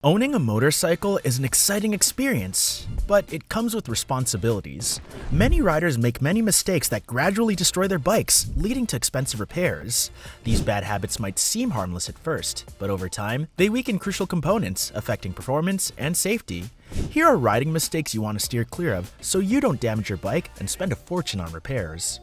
Owning a motorcycle is an exciting experience, but it comes with responsibilities. Many riders make many mistakes that gradually destroy their bikes, leading to expensive repairs. These bad habits might seem harmless at first, but over time, they weaken crucial components, affecting performance and safety. Here are riding mistakes you want to steer clear of so you don't damage your bike and spend a fortune on repairs.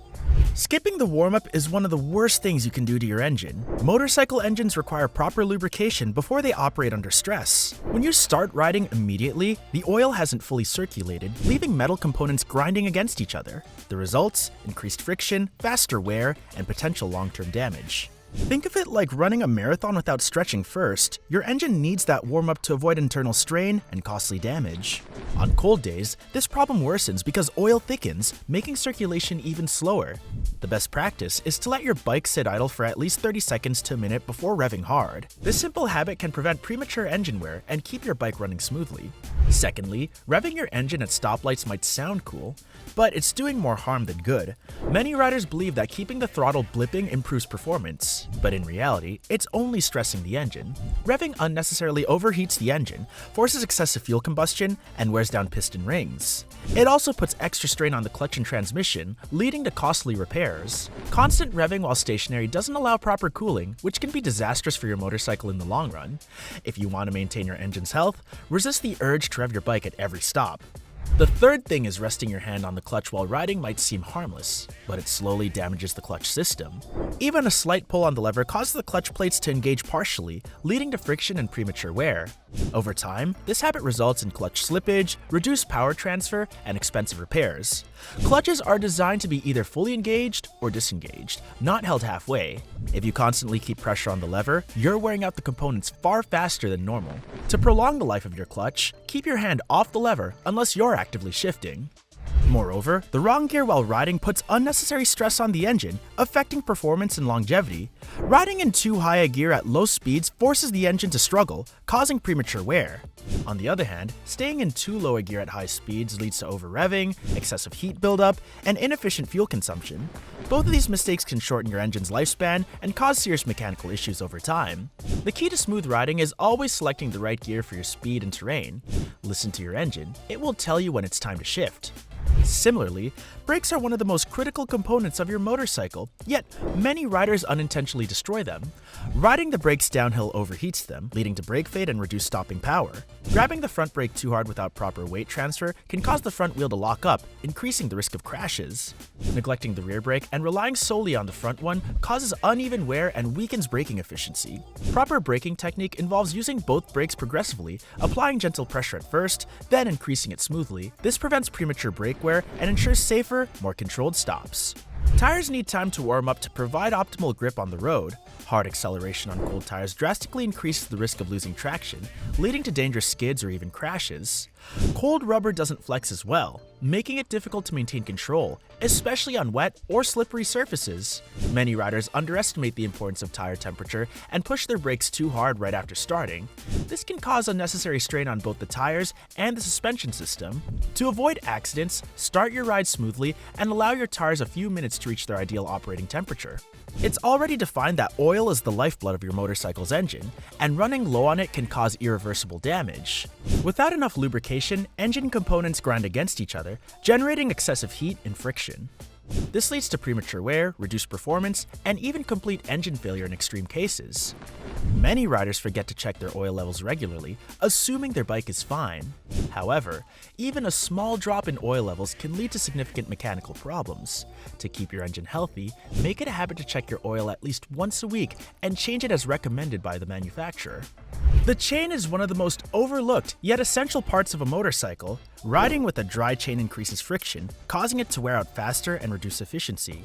Skipping the warm-up is one of the worst things you can do to your engine. Motorcycle engines require proper lubrication before they operate under stress. When you start riding immediately, the oil hasn't fully circulated, leaving metal components grinding against each other. The results? Increased friction, faster wear, and potential long-term damage. Think of it like running a marathon without stretching first. Your engine needs that warm-up to avoid internal strain and costly damage. On cold days, this problem worsens because oil thickens, making circulation even slower. The best practice is to let your bike sit idle for at least 30 seconds to a minute before revving hard. This simple habit can prevent premature engine wear and keep your bike running smoothly. Secondly, revving your engine at stoplights might sound cool, but it's doing more harm than good. Many riders believe that keeping the throttle blipping improves performance, but in reality, it's only stressing the engine. Revving unnecessarily overheats the engine, forces excessive fuel combustion, and wears down piston rings. It also puts extra strain on the clutch and transmission, leading to costly repairs. Constant revving while stationary doesn't allow proper cooling, which can be disastrous for your motorcycle in the long run. If you want to maintain your engine's health, resist the urge to rev your bike at every stop. The third thing is resting your hand on the clutch while riding might seem harmless, but it slowly damages the clutch system. Even a slight pull on the lever causes the clutch plates to engage partially, leading to friction and premature wear. Over time, this habit results in clutch slippage, reduced power transfer, and expensive repairs. Clutches are designed to be either fully engaged or disengaged, not held halfway. If you constantly keep pressure on the lever, you're wearing out the components far faster than normal. To prolong the life of your clutch, keep your hand off the lever unless you're actively shifting. Moreover, the wrong gear while riding puts unnecessary stress on the engine, affecting performance and longevity. Riding in too high a gear at low speeds forces the engine to struggle, causing premature wear. On the other hand, staying in too low a gear at high speeds leads to over-revving, excessive heat buildup, and inefficient fuel consumption. Both of these mistakes can shorten your engine's lifespan and cause serious mechanical issues over time. The key to smooth riding is always selecting the right gear for your speed and terrain. Listen to your engine, it will tell you when it's time to shift. Similarly, brakes are one of the most critical components of your motorcycle, yet many riders unintentionally destroy them. Riding the brakes downhill overheats them, leading to brake fade and reduced stopping power. Grabbing the front brake too hard without proper weight transfer can cause the front wheel to lock up, increasing the risk of crashes. Neglecting the rear brake and relying solely on the front one causes uneven wear and weakens braking efficiency. Proper braking technique involves using both brakes progressively, applying gentle pressure at first, then increasing it smoothly. This prevents premature brake wear and ensures safer, more controlled stops. Tires need time to warm up to provide optimal grip on the road. Hard acceleration on cold tires drastically increases the risk of losing traction, leading to dangerous skids or even crashes. Cold rubber doesn't flex as well, making it difficult to maintain control, especially on wet or slippery surfaces. Many riders underestimate the importance of tire temperature and push their brakes too hard right after starting. This can cause unnecessary strain on both the tires and the suspension system. To avoid accidents, start your ride smoothly and allow your tires a few minutes to reach their ideal operating temperature. It's already defined that oil is the lifeblood of your motorcycle's engine, and running low on it can cause irreversible damage. Without enough lubrication, engine components grind against each other, generating excessive heat and friction. This leads to premature wear, reduced performance, and even complete engine failure in extreme cases. Many riders forget to check their oil levels regularly, assuming their bike is fine. However, even a small drop in oil levels can lead to significant mechanical problems. To keep your engine healthy, make it a habit to check your oil at least once a week and change it as recommended by the manufacturer. The chain is one of the most overlooked yet essential parts of a motorcycle. Riding with a dry chain increases friction, causing it to wear out faster and reduce efficiency.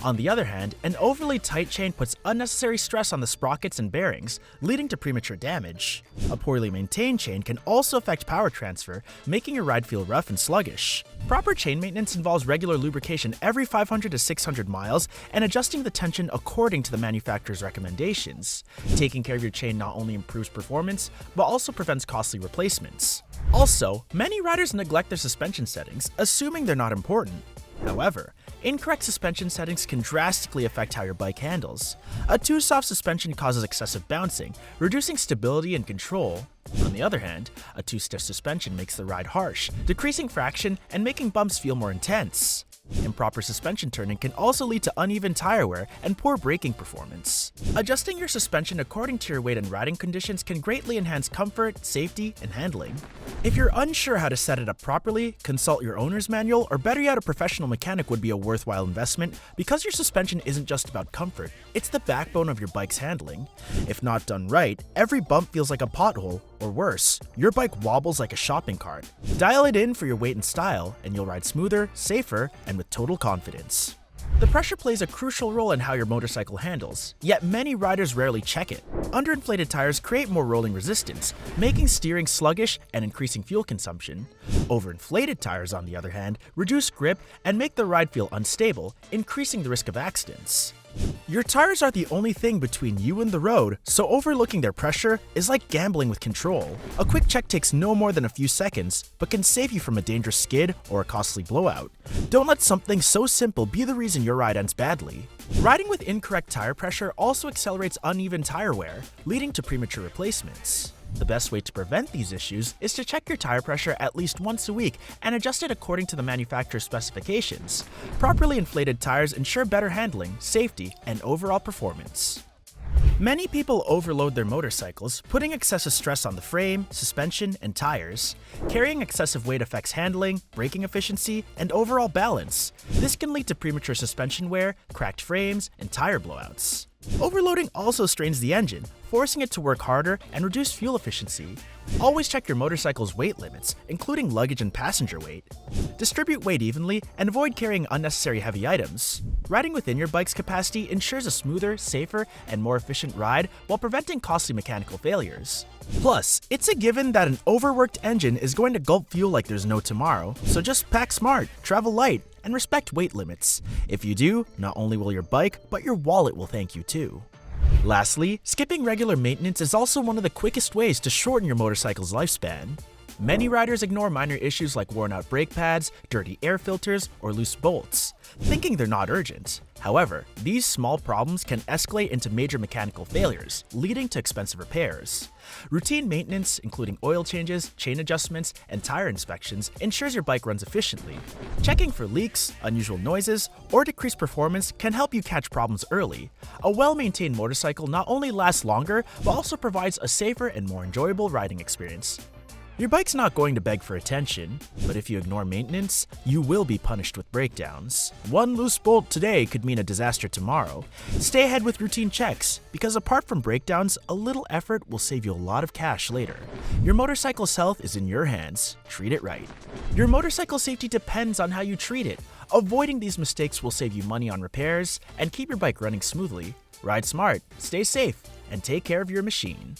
On the other hand, an overly tight chain puts unnecessary stress on the sprockets and bearings, leading to premature damage. A poorly maintained chain can also affect power transfer, making your ride feel rough and sluggish. Proper chain maintenance involves regular lubrication every 500 to 600 miles and adjusting the tension according to the manufacturer's recommendations. Taking care of your chain not only improves performance, but also prevents costly replacements. Also, many riders neglect their suspension settings, assuming they're not important. However, Incorrect suspension settings can drastically affect how your bike handles. A too soft suspension causes excessive bouncing, reducing stability and control. On the other hand, a too stiff suspension makes the ride harsh, decreasing traction and making bumps feel more intense. Improper suspension turning can also lead to uneven tire wear and poor braking performance. Adjusting your suspension according to your weight and riding conditions can greatly enhance comfort, safety, and handling. If you're unsure how to set it up properly, consult your owner's manual, or better yet, a professional mechanic would be a worthwhile investment because your suspension isn't just about comfort, it's the backbone of your bike's handling. If not done right, every bump feels like a pothole, or worse, your bike wobbles like a shopping cart. Dial it in for your weight and style, and you'll ride smoother, safer, and with total confidence. The pressure plays a crucial role in how your motorcycle handles, yet many riders rarely check it. Underinflated tires create more rolling resistance, making steering sluggish and increasing fuel consumption. Overinflated tires, on the other hand, reduce grip and make the ride feel unstable, increasing the risk of accidents. Your tires are the only thing between you and the road, so overlooking their pressure is like gambling with control. A quick check takes no more than a few seconds, but can save you from a dangerous skid or a costly blowout. Don't let something so simple be the reason your ride ends badly. Riding with incorrect tire pressure also accelerates uneven tire wear, leading to premature replacements. The best way to prevent these issues is to check your tire pressure at least once a week and adjust it according to the manufacturer's specifications. Properly inflated tires ensure better handling, safety, and overall performance. Many people overload their motorcycles, putting excessive stress on the frame, suspension, and tires. Carrying excessive weight affects handling, braking efficiency, and overall balance. This can lead to premature suspension wear, cracked frames, and tire blowouts. Overloading also strains the engine, forcing it to work harder and reduce fuel efficiency. Always check your motorcycle's weight limits, including luggage and passenger weight. Distribute weight evenly and avoid carrying unnecessary heavy items. Riding within your bike's capacity ensures a smoother, safer, and more efficient ride while preventing costly mechanical failures. Plus, it's a given that an overworked engine is going to gulp fuel like there's no tomorrow, so just pack smart, travel light, and respect weight limits. If you do, not only will your bike, but your wallet will thank you too. Lastly, skipping regular maintenance is also one of the quickest ways to shorten your motorcycle's lifespan. Many riders ignore minor issues like worn-out brake pads, dirty air filters, or loose bolts, thinking they're not urgent. However, these small problems can escalate into major mechanical failures, leading to expensive repairs. Routine maintenance, including oil changes, chain adjustments, and tire inspections, ensures your bike runs efficiently. Checking for leaks, unusual noises, or decreased performance can help you catch problems early. A well-maintained motorcycle not only lasts longer, but also provides a safer and more enjoyable riding experience. Your bike's not going to beg for attention, but if you ignore maintenance, you will be punished with breakdowns. One loose bolt today could mean a disaster tomorrow. Stay ahead with routine checks, because apart from breakdowns, a little effort will save you a lot of cash later. Your motorcycle's health is in your hands. Treat it right. Your motorcycle safety depends on how you treat it. Avoiding these mistakes will save you money on repairs and keep your bike running smoothly. Ride smart, stay safe, and take care of your machine.